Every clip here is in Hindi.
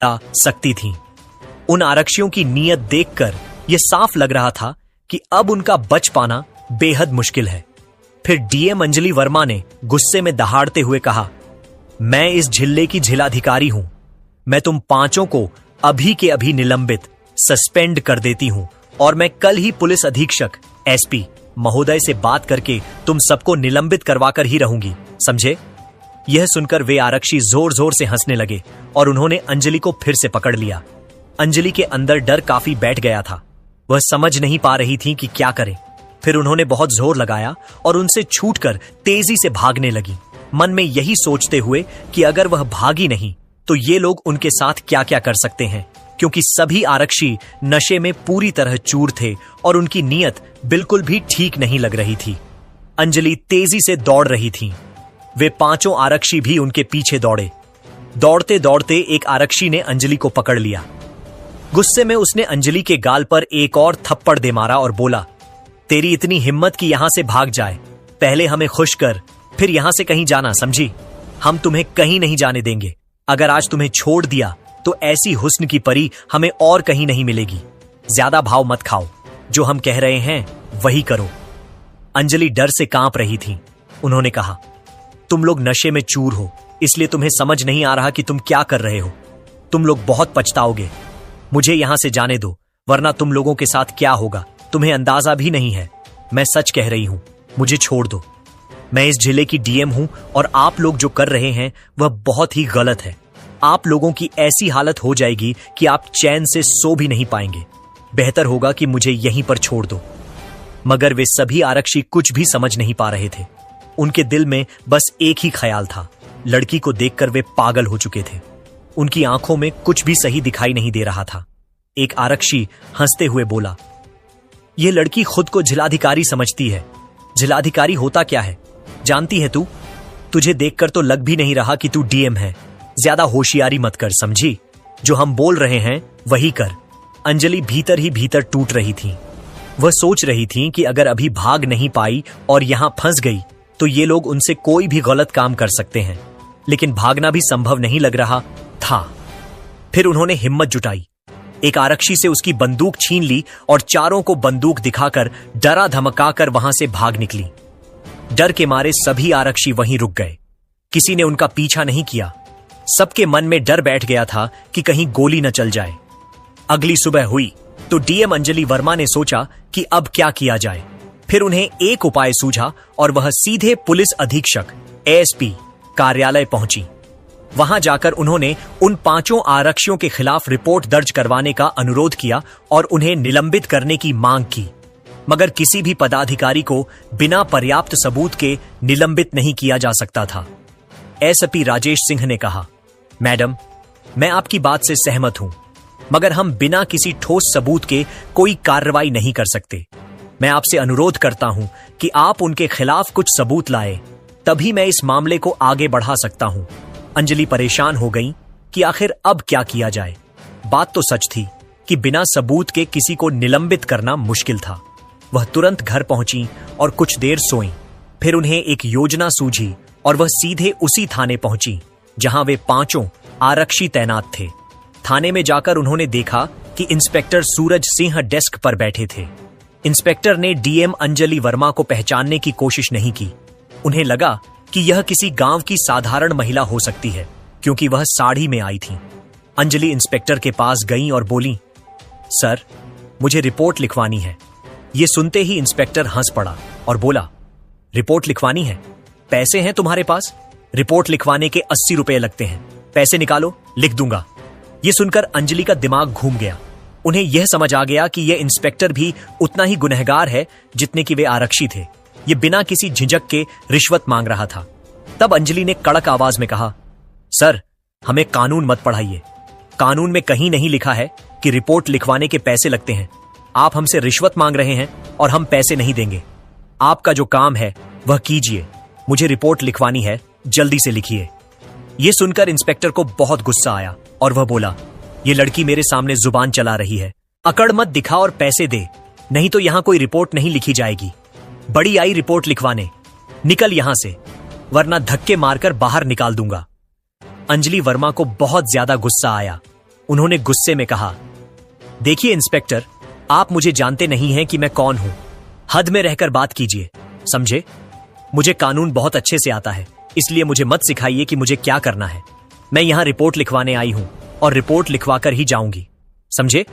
सकती थीं। उन आरक्षियों की नीयत देखकर यह साफ लग रहा था कि अब उनका बच पाना बेहद मुश्किल है। फिर डीएम अंजलि वर्मा ने गुस्से में दहाड़ते हुए कहा, मैं इस जिले की जिलाधिकारी हूं। मैं तुम पांचों को अभी के अभी निलंबित, सस्पेंड कर देती हूं और मैं कल ही पुलिस अधीक्षक एसपी महोदय से बात करके तुम सबको निलंबित करवाकर ही रहूंगी, समझे? यह सुनकर वे आरक्षी जोर जोर से हंसने लगे और उन्होंने अंजलि को फिर से पकड़ लिया। अंजलि के अंदर डर काफी बैठ गया था। वह समझ नहीं पा रही थी कि क्या करे। फिर उन्होंने बहुत जोर लगाया और उनसे छूटकर तेजी से भागने लगी, मन में यही सोचते हुए कि अगर वह भागी नहीं तो ये लोग उनके साथ क्या क्या कर सकते हैं, क्योंकि सभी आरक्षी नशे में पूरी तरह चूर थे और उनकी नीयत बिल्कुल भी ठीक नहीं लग रही थी। अंजलि तेजी से दौड़ रही थी। वे पांचों आरक्षी भी उनके पीछे दौड़े। दौड़ते दौड़ते एक आरक्षी ने अंजलि को पकड़ लिया। गुस्से में उसने अंजलि के गाल पर एक और थप्पड़ दे मारा और बोला, तेरी इतनी हिम्मत कि यहां से भाग जाए, पहले हमें खुश कर, फिर यहां से कहीं जाना, समझी? हम तुम्हें कहीं नहीं जाने देंगे। अगर आज तुम्हें छोड़ दिया तो ऐसी हुस्न की परी हमें और कहीं नहीं मिलेगी। ज्यादा भाव मत खाओ, जो हम कह रहे हैं वही करो। अंजलि डर से कांप रही थी। उन्होंने कहा, तुम लोग नशे में चूर हो, इसलिए तुम्हें समझ नहीं आ रहा कि तुम क्या कर रहे हो। तुम लोग बहुत पछताओगे। मुझे यहां से जाने दो, वरना तुम लोगों के साथ क्या होगा तुम्हें अंदाजा भी नहीं है। मैं सच कह रही हूं, मुझे छोड़ दो। मैं इस जिले की डीएम हूं और आप लोग जो कर रहे हैं वह बहुत ही गलत है। आप लोगों की ऐसी हालत हो जाएगी कि आप चैन से सो भी नहीं पाएंगे। बेहतर होगा कि मुझे यहीं पर छोड़ दो। मगर वे सभी आरक्षी कुछ भी समझ नहीं पा रहे थे। उनके दिल में बस एक ही ख्याल था, लड़की को देखकर वे पागल हो चुके थे। उनकी आंखों में कुछ भी सही दिखाई नहीं दे रहा था। एक आरक्षी हंसते हुए बोला, यह लड़की खुद को जिलाधिकारी समझती है। जिलाधिकारी होता क्या है जानती है तू? तुझे देखकर तो लग भी नहीं रहा कि तू डीएम है। ज्यादा होशियारी मत कर, समझी? जो हम बोल रहे हैं वही कर। अंजलि भीतर ही भीतर टूट रही थी। वह सोच रही थी कि अगर अभी भाग नहीं पाई और यहां फंस गई तो ये लोग उनसे कोई भी गलत काम कर सकते हैं, लेकिन भागना भी संभव नहीं लग रहा था। फिर उन्होंने हिम्मत जुटाई। एक आरक्षी से उसकी बंदूक छीन ली और चारों को बंदूक दिखाकर डरा धमकाकर वहां से भाग निकली। डर के मारे सभी आरक्षी वहीं रुक गए। किसी ने उनका पीछा नहीं किया। सबके मन में डर बैठ गया था कि कहीं गोली न चल जाए। अगली सुबह हुई तो डीएम अंजलि वर्मा ने सोचा कि अब क्या किया जाए। फिर उन्हें एक उपाय सूझा और वह सीधे पुलिस अधीक्षक एएसपी कार्यालय पहुंची। वहां जाकर उन्होंने उन पांचों आरक्षियों के खिलाफ रिपोर्ट दर्ज करवाने का अनुरोध किया और उन्हें निलंबित करने की मांग की। मगर किसी भी पदाधिकारी को बिना पर्याप्त सबूत के निलंबित नहीं किया जा सकता था। एसपी राजेश सिंह ने कहा, मैडम, मैं आपकी बात से सहमत हूं, मगर हम बिना किसी ठोस सबूत के कोई कार्रवाई नहीं कर सकते। मैं आपसे अनुरोध करता हूं कि आप उनके खिलाफ कुछ सबूत लाए, तभी मैं इस मामले को आगे बढ़ा सकता हूं। अंजलि परेशान हो गई कि आखिर अब क्या किया जाए। बात तो सच थी कि बिना सबूत के किसी को निलंबित करना मुश्किल था। वह तुरंत घर पहुंची और कुछ देर सोई। फिर उन्हें एक योजना सूझी और वह सीधे उसी थाने पहुंची जहां वे पांचों आरक्षी तैनात थे। थाने में जाकर उन्होंने देखा कि इंस्पेक्टर सूरज सिंह डेस्क पर बैठे थे। इंस्पेक्टर ने डीएम अंजलि वर्मा को पहचानने की कोशिश नहीं की। उन्हें लगा कि यह किसी गांव की साधारण महिला हो सकती है, क्योंकि वह साड़ी में आई थी। अंजलि इंस्पेक्टर के पास गई और बोली, सर, मुझे रिपोर्ट लिखवानी है। यह सुनते ही इंस्पेक्टर हंस पड़ा और बोला, रिपोर्ट लिखवानी है? पैसे हैं तुम्हारे पास? रिपोर्ट लिखवाने के 80 रुपए लगते हैं, पैसे निकालो, लिख दूंगा। यह सुनकर अंजलि का दिमाग घूम गया। उन्हें यह समझ आ गया कि यह इंस्पेक्टर भी उतना ही गुनहगार है जितने कि वे आरक्षी थे। ये बिना किसी झिझक के रिश्वत मांग रहा था। तब अंजलि ने कड़क आवाज में कहा, सर, हमें कानून मत पढ़ाइए। कानून में कहीं नहीं लिखा है कि रिपोर्ट लिखवाने के पैसे लगते हैं। आप हमसे रिश्वत मांग रहे हैं और हम पैसे नहीं देंगे। आपका जो काम है वह कीजिए। मुझे रिपोर्ट लिखवानी है, जल्दी से लिखिए। यह सुनकर इंस्पेक्टर को बहुत गुस्सा आया और वह बोला, यह लड़की मेरे सामने जुबान चला रही है। अकड़ मत दिखा और पैसे दे, नहीं तो यहां कोई रिपोर्ट नहीं लिखी जाएगी। बड़ी आई रिपोर्ट लिखवाने, निकल यहां से, वरना धक्के मारकर बाहर निकाल दूंगा। अंजलि वर्मा को बहुत ज्यादा गुस्सा आया। उन्होंने गुस्से में कहा, देखिए इंस्पेक्टर, आप मुझे जानते नहीं हैं कि मैं कौन हूं। हद में रहकर बात कीजिए, समझे? मुझे कानून बहुत अच्छे से आता है, इसलिए मुझे मत सिखाइए कि मुझे क्या करना है। मैं यहां रिपोर्ट लिखवाने आई हूं और रिपोर्ट लिखवाकर ही जाऊंगी, समझे?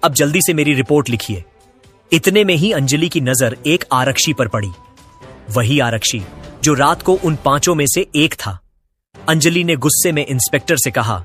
अब जल्दी से मेरी रिपोर्ट लिखिए। इतने में ही अंजलि की नजर एक आरक्षी पर पड़ी, वही आरक्षी जो रात को उन 5 में से एक था। अंजलि ने गुस्से में इंस्पेक्टर से कहा,